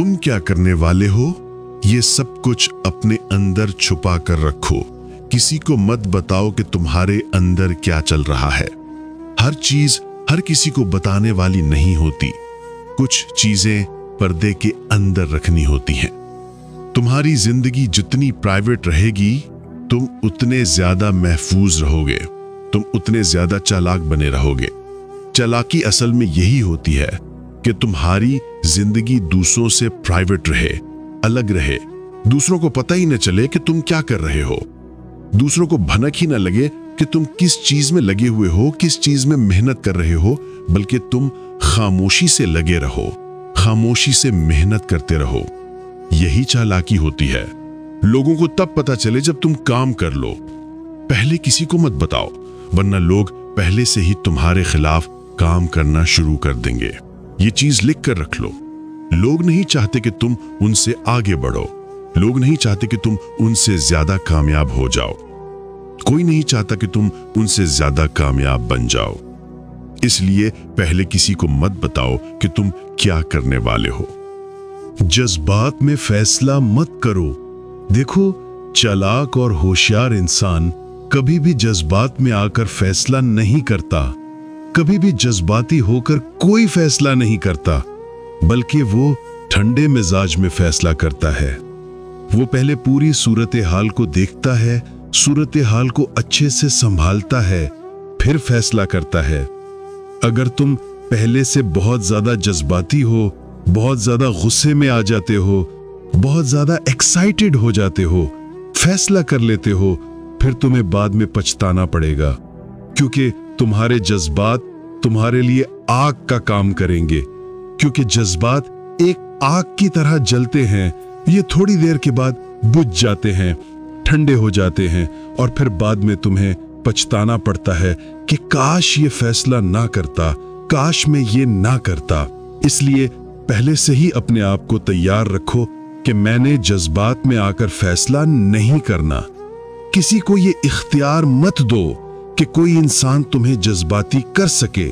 तुम क्या करने वाले हो, ये सब कुछ अपने अंदर छुपा कर रखो। किसी को मत बताओ कि तुम्हारे अंदर क्या चल रहा है। हर चीज हर किसी को बताने वाली नहीं होती। कुछ चीजें पर्दे के अंदर रखनी होती हैं। तुम्हारी जिंदगी जितनी प्राइवेट रहेगी, तुम उतने ज्यादा महफूज रहोगे, तुम उतने ज्यादा चालाक बने रहोगे। चालाकी असल में यही होती है कि तुम्हारी जिंदगी दूसरों से प्राइवेट रहे, अलग रहे, दूसरों को पता ही न चले कि तुम क्या कर रहे हो, दूसरों को भनक ही न लगे कि तुम किस चीज में लगे हुए हो, किस चीज में मेहनत कर रहे हो, बल्कि तुम खामोशी से लगे रहो, खामोशी से मेहनत करते रहो। यही चालाकी होती है। लोगों को तब पता चले जब तुम काम कर लो। पहले किसी को मत बताओ, वरना लोग पहले से ही तुम्हारे खिलाफ काम करना शुरू कर देंगे। ये चीज लिख कर रख लो। लोग नहीं चाहते कि तुम उनसे आगे बढ़ो, लोग नहीं चाहते कि तुम उनसे ज्यादा कामयाब हो जाओ, कोई नहीं चाहता कि तुम उनसे ज्यादा कामयाब बन जाओ। इसलिए पहले किसी को मत बताओ कि तुम क्या करने वाले हो। जज्बात में फैसला मत करो। देखो, चालाक और होशियार इंसान कभी भी जज्बात में आकर फैसला नहीं करता, कभी भी जज्बाती होकर कोई फैसला नहीं करता, बल्कि वो ठंडे मिजाज में फैसला करता है। वो पहले पूरी सूरत हाल को देखता है, सूरत हाल को अच्छे से संभालता है, फिर फैसला करता है। अगर तुम पहले से बहुत ज्यादा जज्बाती हो, बहुत ज्यादा गुस्से में आ जाते हो, बहुत ज्यादा एक्साइटेड हो जाते हो, फैसला कर लेते हो, फिर तुम्हें बाद में पछताना पड़ेगा, क्योंकि तुम्हारे जज्बात तुम्हारे लिए आग का काम करेंगे। क्योंकि जज्बात एक आग की तरह जलते हैं, ये थोड़ी देर के बाद बुझ जाते हैं, ठंडे हो जाते हैं, और फिर बाद में तुम्हें पछताना पड़ता है कि काश ये फैसला ना करता, काश मैं ये ना करता। इसलिए पहले से ही अपने आप को तैयार रखो कि मैंने जज्बात में आकर फैसला नहीं करना। किसी को ये इख्तियार मत दो कि कोई इंसान तुम्हें जज्बाती कर सके,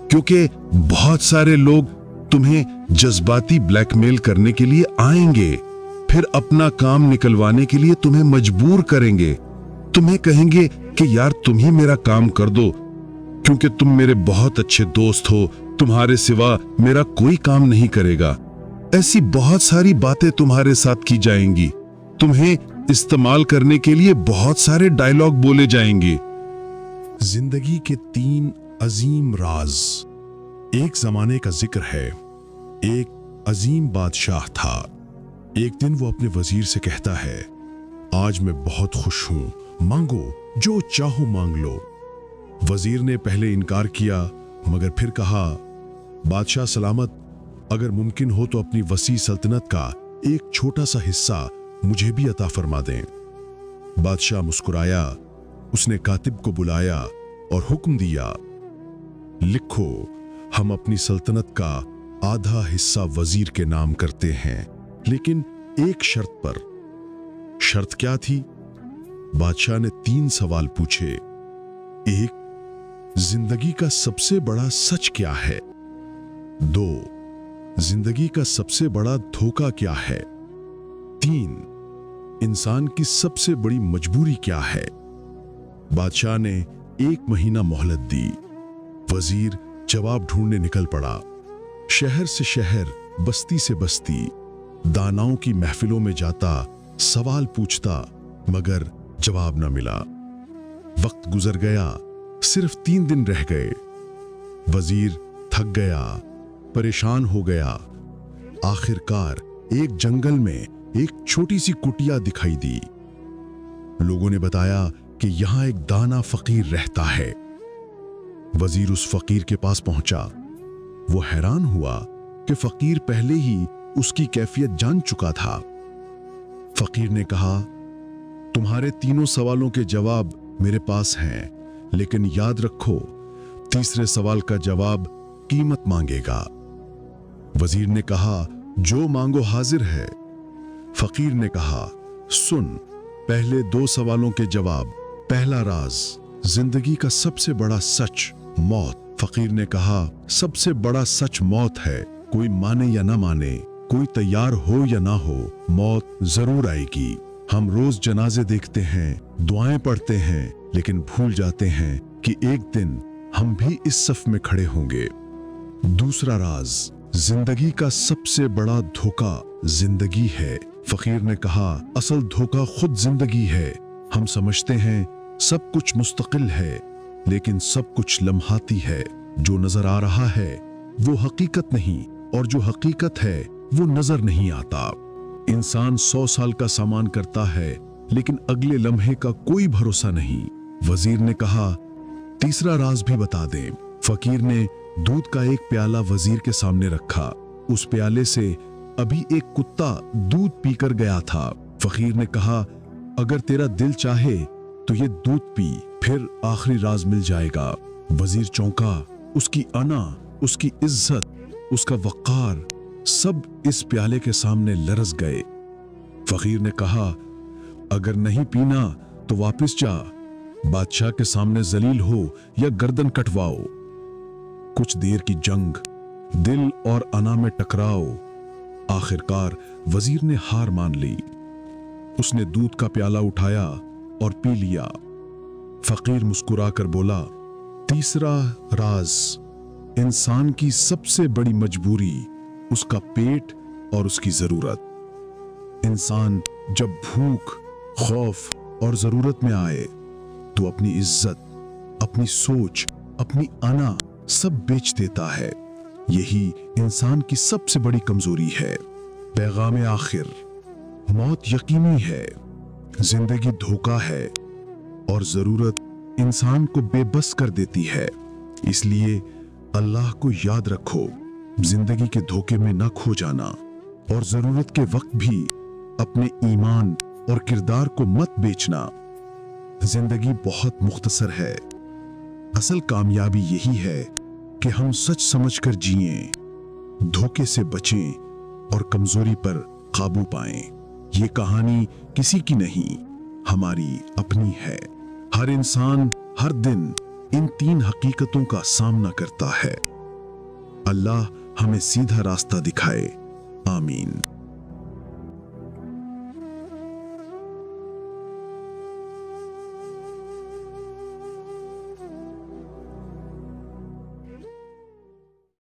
क्योंकि बहुत सारे लोग तुम्हें जज्बाती ब्लैकमेल करने के लिए आएंगे, फिर अपना काम निकलवाने के लिए तुम्हें मजबूर करेंगे। तुम्हें कहेंगे कि यार तुम ही मेरा काम कर दो, क्योंकि तुम मेरे बहुत अच्छे दोस्त हो, तुम्हारे सिवा मेरा कोई काम नहीं करेगा। ऐसी बहुत सारी बातें तुम्हारे साथ की जाएंगी। तुम्हें इस्तेमाल करने के लिए बहुत सारे डायलॉग बोले जाएंगे। जिंदगी के 3 अजीम राज। एक जमाने का जिक्र है, एक अजीम बादशाह था। एक दिन वो अपने वजीर से कहता है, आज मैं बहुत खुश हूं, मांगो जो चाहो मांग लो। वजीर ने पहले इनकार किया, मगर फिर कहा, बादशाह सलामत, अगर मुमकिन हो तो अपनी वसी सल्तनत का एक छोटा सा हिस्सा मुझे भी अता फरमा दें। बादशाह मुस्कुराया, उसने कातिब को बुलाया और हुक्म दिया, लिखो, हम अपनी सल्तनत का आधा हिस्सा वजीर के नाम करते हैं, लेकिन एक शर्त पर। शर्त क्या थी? बादशाह ने 3 सवाल पूछे। 1, जिंदगी का सबसे बड़ा सच क्या है? 2, जिंदगी का सबसे बड़ा धोखा क्या है? 3, इंसान की सबसे बड़ी मजबूरी क्या है? बादशाह ने 1 महीना मोहलत दी। वजीर जवाब ढूंढने निकल पड़ा। शहर से शहर, बस्ती से बस्ती, दानाओं की महफिलों में जाता, सवाल पूछता, मगर जवाब न मिला। वक्त गुजर गया, सिर्फ 3 दिन रह गए। वजीर थक गया, परेशान हो गया। आखिरकार एक जंगल में एक छोटी सी कुटिया दिखाई दी। लोगों ने बताया कि यहां एक दाना फकीर रहता है। वजीर उस फकीर के पास पहुंचा। वो हैरान हुआ कि फकीर पहले ही उसकी कैफियत जान चुका था। फकीर ने कहा, तुम्हारे 3 सवालों के जवाब मेरे पास हैं, लेकिन याद रखो, तीसरे सवाल का जवाब कीमत मांगेगा। वजीर ने कहा, जो मांगो हाजिर है। फकीर ने कहा, सुन, पहले 2 सवालों के जवाब। पहला राज, जिंदगी का सबसे बड़ा सच मौत। फकीर ने कहा, सबसे बड़ा सच मौत है, कोई माने या ना माने। कोई तैयार हो या ना हो, मौत जरूर आएगी। हम रोज जनाजे देखते हैं, दुआएं पढ़ते हैं, लेकिन भूल जाते हैं कि एक दिन हम भी इस सफ में खड़े होंगे। दूसरा राज, जिंदगी का सबसे बड़ा धोखा जिंदगी है। फकीर ने कहा, असल धोखा खुद जिंदगी है। हम समझते हैं सब कुछ मुस्तकिल है, लेकिन सब कुछ लम्हाती है। जो नजर आ रहा है वो हकीकत नहीं, और जो हकीकत है वो नजर नहीं आता। इंसान 100 साल का सामान करता है, लेकिन अगले लम्हे का कोई भरोसा नहीं। वजीर ने कहा, तीसरा राज भी बता दें। फकीर ने दूध का एक प्याला वजीर के सामने रखा। उस प्याले से अभी एक कुत्ता दूध पीकर गया था। फकीर ने कहा, अगर तेरा दिल चाहे तो ये दूध पी, फिर आखिरी राज मिल जाएगा। वजीर चौंका। उसकी अना, उसकी इज्जत, उसका वक़ार सब इस प्याले के सामने लरस गए। फकीर ने कहा, अगर नहीं पीना तो वापस जा, बादशाह के सामने जलील हो या गर्दन कटवाओ। कुछ देर की जंग, दिल और अना में टकराव। आखिरकार वजीर ने हार मान ली। उसने दूध का प्याला उठाया और पी लिया। फकीर मुस्कुराकर बोला, तीसरा राज, इंसान की सबसे बड़ी मजबूरी उसका पेट और उसकी जरूरत। इंसान जब भूख, खौफ और जरूरत में आए तो अपनी इज्जत, अपनी सोच, अपनी अना सब बेच देता है। यही इंसान की सबसे बड़ी कमजोरी है। पैगाम आखिर, मौत यकीनी है, जिंदगी धोखा है, और जरूरत इंसान को बेबस कर देती है। इसलिए अल्लाह को याद रखो, जिंदगी के धोखे में न खो जाना, और जरूरत के वक्त भी अपने ईमान और किरदार को मत बेचना। जिंदगी बहुत मुख्तसर है। असल कामयाबी यही है कि हम सच समझकर जिएं, धोखे से बचें और कमजोरी पर काबू पाएं। ये कहानी किसी की नहीं, हमारी अपनी है। हर इंसान हर दिन इन 3 हकीकतों का सामना करता है। अल्लाह हमें सीधा रास्ता दिखाए। आमीन।